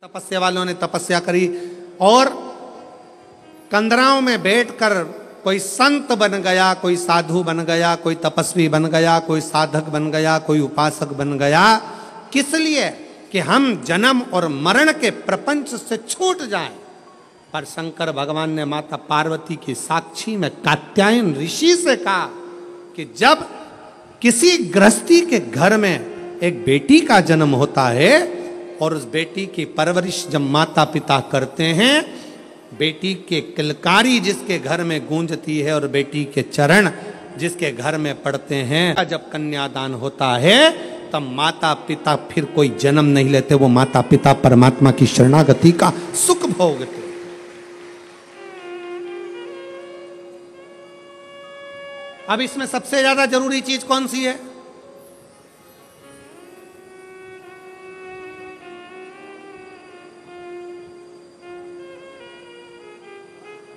तपस्या वालों ने तपस्या करी और कंदराओं में बैठकर कोई संत बन गया, कोई साधु बन गया, कोई तपस्वी बन गया, कोई साधक बन गया, कोई उपासक बन गया। किस लिए? कि हम जन्म और मरण के प्रपंच से छूट जाएं। पर शंकर भगवान ने माता पार्वती की साक्षी में कात्यायन ऋषि से कहा कि जब किसी गृहस्थी के घर में एक बेटी का जन्म होता है और उस बेटी की परवरिश जब माता पिता करते हैं, बेटी के किलकारी जिसके घर में गूंजती है और बेटी के चरण जिसके घर में पड़ते हैं, जब कन्यादान होता है तब माता पिता फिर कोई जन्म नहीं लेते, वो माता पिता परमात्मा की शरणागति का सुख भोगते। अब इसमें सबसे ज्यादा जरूरी चीज कौन सी है?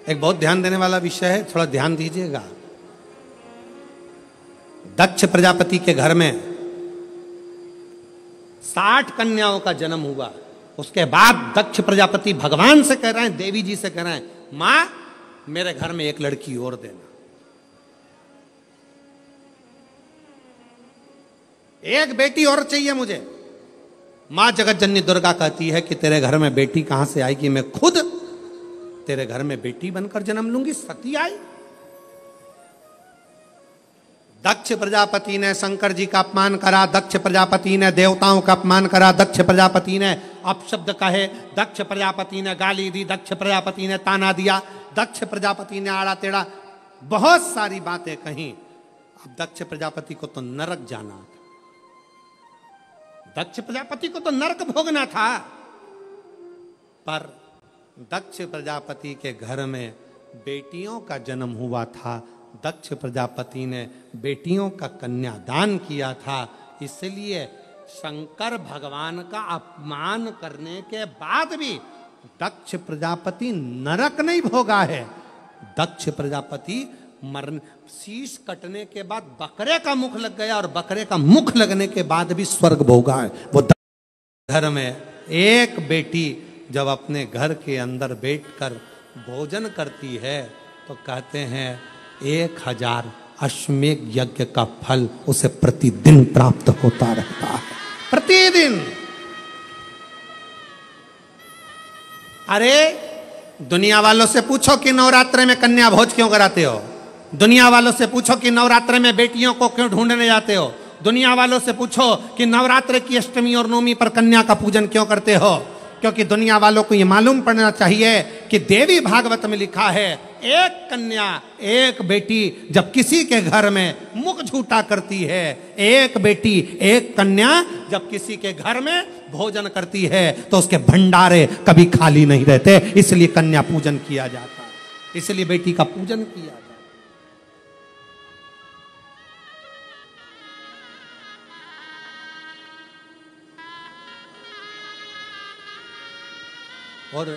एक बहुत ध्यान देने वाला विषय है, थोड़ा ध्यान दीजिएगा। दक्ष प्रजापति के घर में 60 कन्याओं का जन्म हुआ। उसके बाद दक्ष प्रजापति भगवान से कह रहे हैं, देवी जी से कह रहे हैं, मां मेरे घर में एक लड़की और देना, एक बेटी और चाहिए मुझे। मां जगत जननी दुर्गा कहती है कि तेरे घर में बेटी कहां से आएगी, मैं खुद तेरे घर में बेटी बनकर जन्म लूंगी। सती आई। दक्ष प्रजापति ने शंकर जी का अपमान करा, दक्ष प्रजापति ने देवताओं का अपमान करा, दक्ष प्रजापति ने अपशब्द कहे, दक्ष प्रजापति ने गाली दी, दक्ष प्रजापति ने ताना दिया, दक्ष प्रजापति ने आड़ा टेढ़ा बहुत सारी बातें कही। अब दक्ष प्रजापति को तो नरक जाना था, दक्ष प्रजापति को तो नरक भोगना था। पर दक्ष प्रजापति के घर में बेटियों का जन्म हुआ था, दक्ष प्रजापति ने बेटियों का कन्यादान किया था। इसलिए शंकर भगवान का अपमान करने के बाद भी दक्ष प्रजापति नरक नहीं भोगा है। दक्ष प्रजापति मरण शीश कटने के बाद बकरे का मुख लग गया और बकरे का मुख लगने के बाद भी स्वर्ग भोगा है। वो घर में एक बेटी जब अपने घर के अंदर बैठकर भोजन करती है तो कहते हैं 1000 अश्वमेध यज्ञ का फल उसे प्रतिदिन प्राप्त होता रहता है, प्रतिदिन। अरे दुनिया वालों से पूछो कि नवरात्रि में कन्या भोज क्यों कराते हो, दुनिया वालों से पूछो कि नवरात्रि में बेटियों को क्यों ढूंढने जाते हो, दुनिया वालों से पूछो कि नवरात्रि की अष्टमी और नवमी पर कन्या का पूजन क्यों करते हो। क्योंकि दुनिया वालों को यह मालूम पड़ना चाहिए कि देवी भागवत में लिखा है, एक कन्या एक बेटी जब किसी के घर में मुख झूठा करती है, एक बेटी एक कन्या जब किसी के घर में भोजन करती है तो उसके भंडारे कभी खाली नहीं रहते। इसलिए कन्या पूजन किया जाता है, इसलिए बेटी का पूजन किया जाता है। और